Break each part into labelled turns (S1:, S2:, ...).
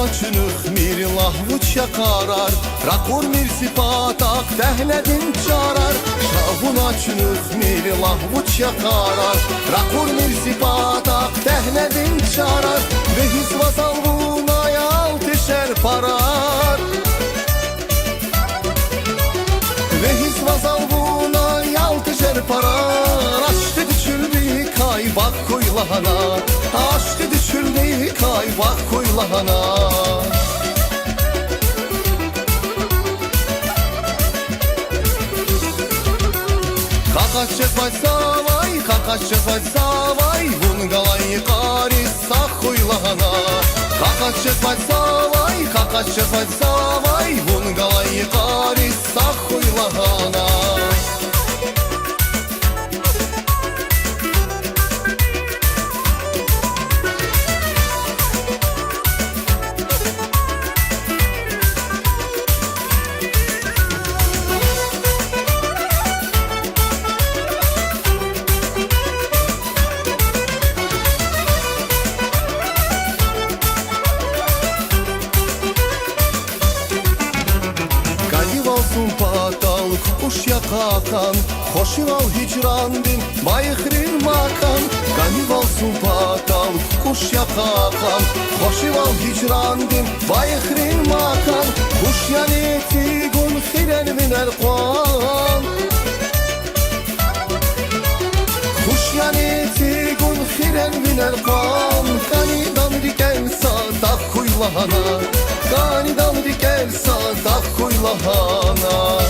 S1: açınıq mir lahvuça qarar Rakur mir sifatak dəhlədin çarar Şahun açınıq mir lahvuça qarar Rakur mir sifatak dəhlədin çarar Ve hizva salvuna yal teşer parar Ve hizva salvuna yal teşer parar Aşkı düşüldü kayvak koylahana Aşkı düşüldü kayvak koylahana Kakaşçet başsavay, kakaşçet başsavay Bun galayı karis sağ koylahana Kakaşçet başsavay, kakaşçet başsavay Bun galayı karis sağ koylahana Olsun patal kuş yakakan Hoşun al hicrandin bayıkrin makan Ganib olsun patal kuş yakakan Hoşun al hicrandin bayıkrin makan Kuş yaneti gun hiren minel kwan Kuş yaneti gun hiren minel kwan Ganidam diken sadak kuylahana Ganidam diken sadak kuylahana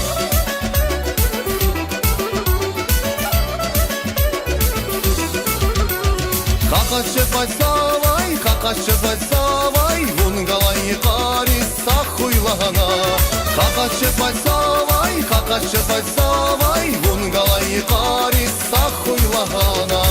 S1: Kakaşçet başsavay, kakaşçet başsavay Bun galayı karis sağ kuylahana Kakaşçet başsavay, kakaşçet başsavay Bun galayı karis sağ kuylahana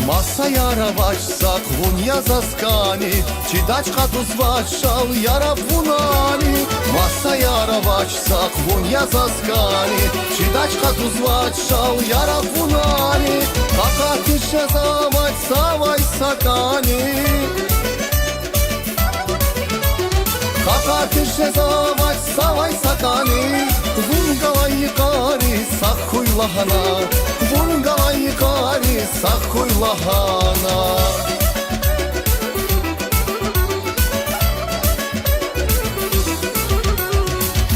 S1: Masa yara başsak vun yazaskani Çidaçka tuz başal yara vunani Masa yara başsak vun yazaskani Çidaçka tuz başal yara vunani Kakatiş yazamaç savay sakani Kakatiş yazamaç savay sakani Vun galayı kari sak kuylahana Vun galayı kari sak kuylahana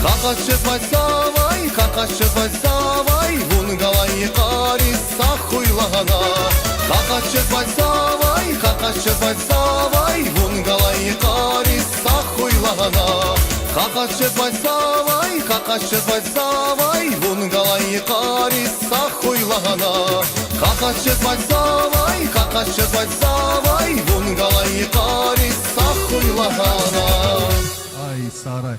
S1: Kakaşçet başsavay, kakaşçet başsavay Vun galayı kari sak kuylahana Kakaşçet başsavay, kakaşçet başsavay Vun galayı kari sak kuylahana Kakaşçet başsavay, kakaşçet başsavay Vun galayı karis sağ kuylahana Kakaşçet başsavay, kakaşçet başsavay Vun galayı karis sağ kuylahana
S2: Ay Saray